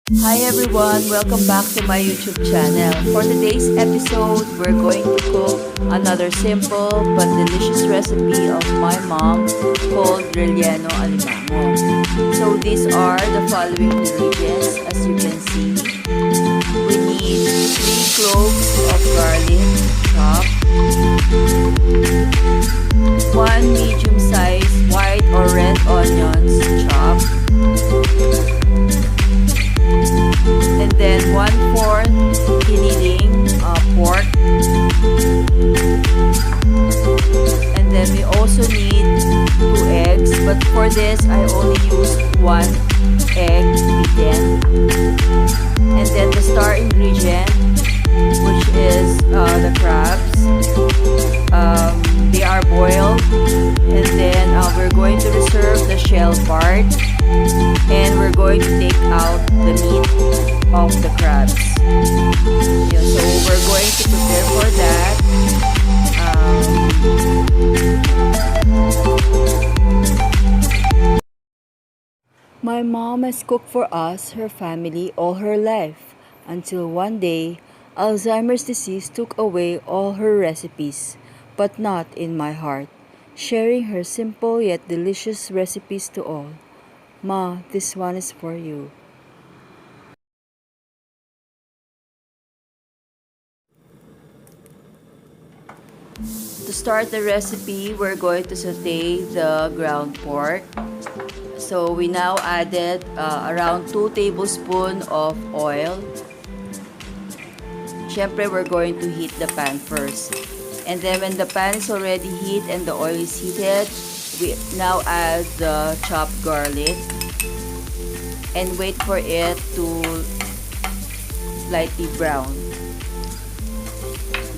Hi everyone, welcome back to my YouTube channel. For today's episode, we're going to cook another simple but delicious recipe of my mom called relleno alimango. So these are the following ingredients. As you can see, we need 3 cloves of garlic chopped, 1 medium-sized white or red onions chopped, and then 1/4 giniling pork, and then we also need 2 eggs, but for this I only used 1 egg beaten, and then the star ingredient, which is the crabs. They are boiled, and then we're going to reserve the shell part, and we're going to take out the meat of the crabs. Yeah, so we're going to prepare for that. My mom has cooked for us, her family, all her life, until one day Alzheimer's disease took away all her recipes, but not in my heart, sharing her simple yet delicious recipes to all. Ma, this one is for you. To start the recipe, we're going to saute the ground pork. So we now added around 2 tablespoons of oil. Siyempre, we're going to heat the pan first. And then when the pan is already heat and the oil is heated, we now add the chopped garlic and wait for it to lightly brown.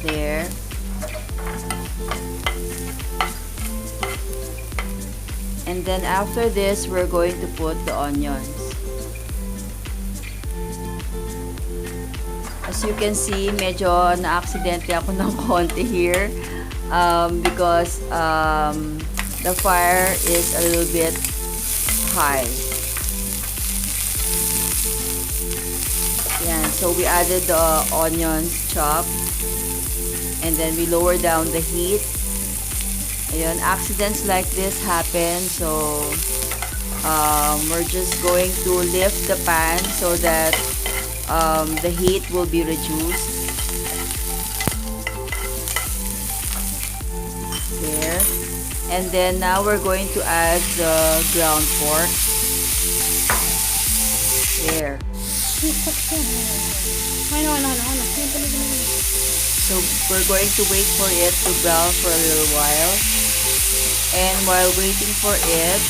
There. And then after this, we're going to put the onions. As you can see, medyo na-aksidente ako ng konti here because the fire is a little bit high. Yan, so we added the onions chopped, and then we lower down the heat. Ayun, accidents like this happen, so we're just going to lift the pan so that the heat will be reduced. There. And then now we're going to add the ground pork. There. So we're going to wait for it to brown for a little while. And while waiting for it,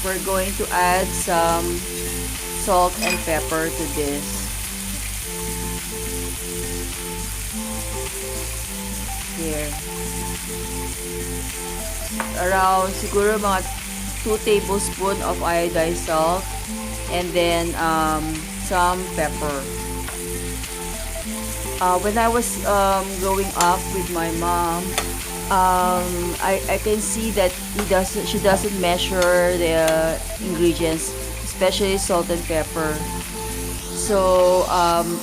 we're going to add some salt and pepper to this. Here. Around siguro mga 2 tablespoons of iodized salt, and then some pepper. When I was growing up with my mom, I can see that she doesn't measure the ingredients, especially salt and pepper. So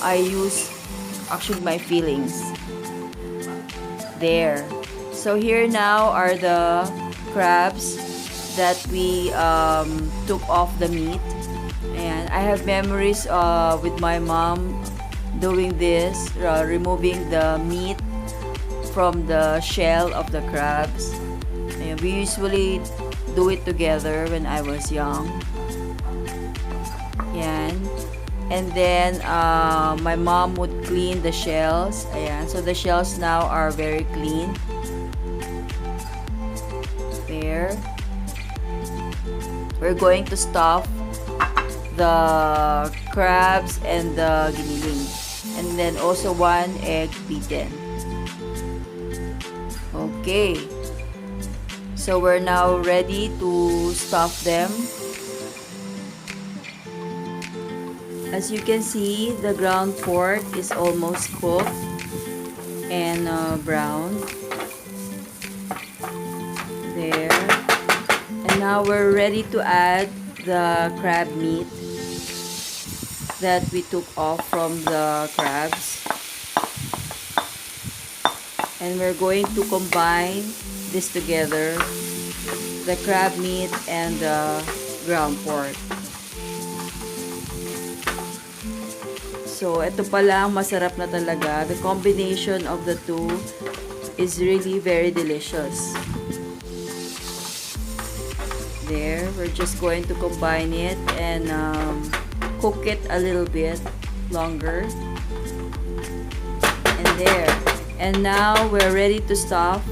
I use actually my feelings. There. So here now are the crabs that we took off the meat, and I have memories with my mom doing this, removing the meat from the shell of the crabs. And we usually do it together when I was young. Yan. And then my mom would clean the shells. Ayan. So the shells now are very clean. There. We're going to stuff the crabs and the giniling. And then also 1 egg beaten. Okay. So we're now ready to stuff them. As you can see, the ground pork is almost cooked and brown. There. And now we're ready to add the crab meat that we took off from the crabs. And we're going to combine this together, the crab meat and the ground pork. So, ito pa lang, masarap na talaga. The combination of the two is really very delicious. There, we're just going to combine it and cook it a little bit longer. And there. And now, we're ready to stuff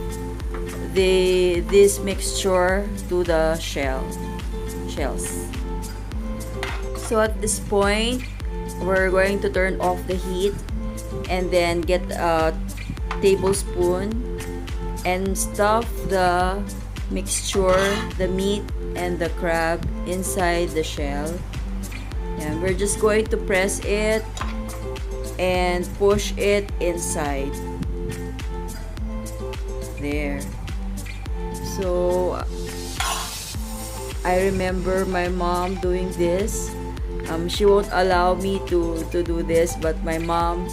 this mixture to the shells. So, at this point, we're going to turn off the heat and then get a tablespoon and stuff the mixture, the meat and the crab inside the shell. And we're just going to press it and push it inside. There. So I remember my mom doing this. She won't allow me to do this, but my mom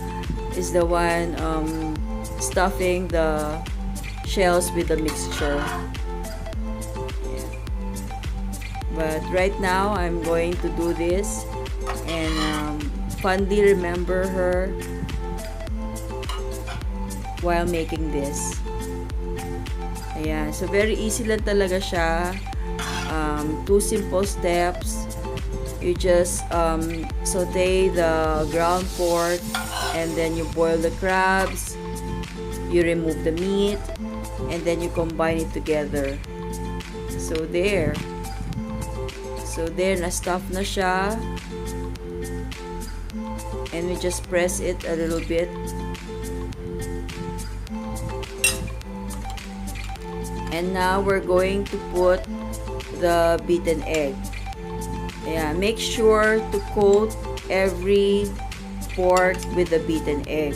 is the one stuffing the shells with the mixture. Yeah. But right now, I'm going to do this and fondly remember her while making this. Ayan. So, very easy lang talaga siya. 2 simple steps. You just saute the ground pork and then you boil the crabs, you remove the meat, and then you combine it together. So there, na-stuff na siya, and we just press it a little bit. And now we're going to put the beaten egg. Yeah, make sure to coat every pork with the beaten egg.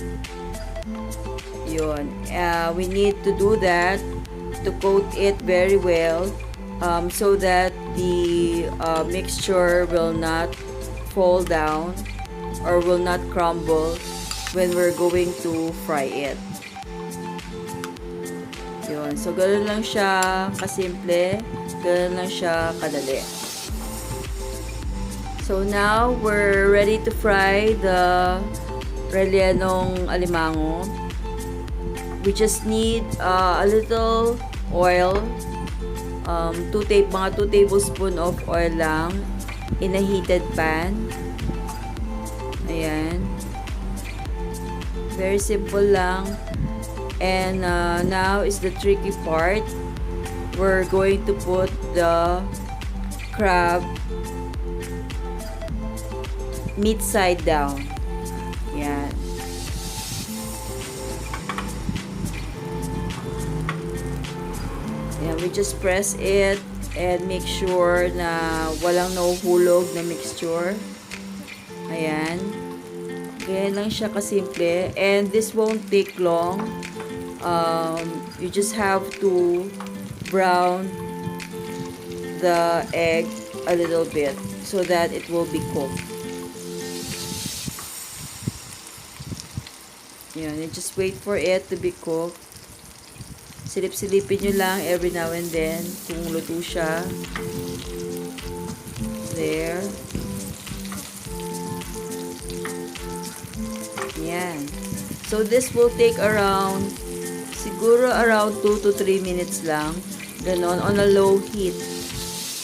Yun. We need to do that to coat it very well so that the mixture will not fall down or will not crumble when we're going to fry it. Yun. So, ganoon lang siya kasimple. Ganoon lang siya kadali. So now, we're ready to fry the rellenong alimango. We just need a little oil, mga 2 tablespoons of oil lang in a heated pan. Ayan. Very simple lang. And now is the tricky part. We're going to put the crab meat side down. Yan. Yan, we just press it and make sure na walang nahuhulog na mixture. Ayan. Ganyan lang siya kasimple. And this won't take long. You just have to brown the egg a little bit so that it will be cooked. Yan, and just wait for it to be cooked. Silip-silipin nyo lang every now and then kung luto siya. There. Yan. So, this will take siguro around 2 to 3 minutes lang. Ganon, on a low heat.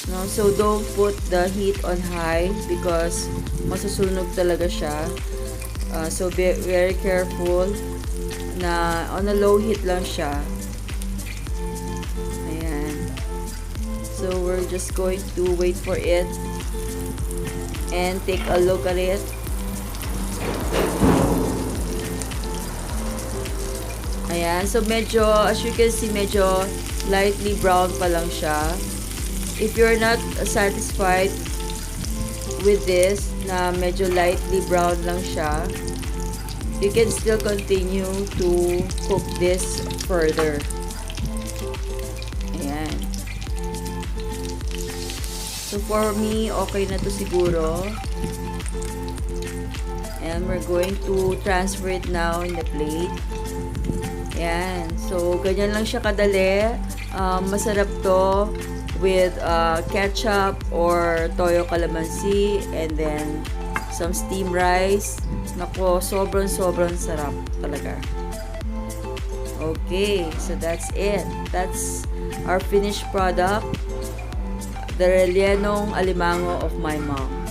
No? So, don't put the heat on high because masusunog talaga siya. So, be very careful na on a low heat lang siya. Ayan. So, we're just going to wait for it and take a look at it. Ayan. So, medyo, as you can see, medyo lightly brown pa lang siya. If you're not satisfied with this na medyo lightly brown lang siya, you can still continue to cook this further. Ayan. So for me, okay na to siguro. And we're going to transfer it now in the plate. Ayan. So, ganyan lang siya kadali. Masarap to with catsup or toyo-calamansi and then some steamed rice. Nako, sobrang sarap talaga. Okay, so that's it. That's our finished product. The rellenong alimango of my mom.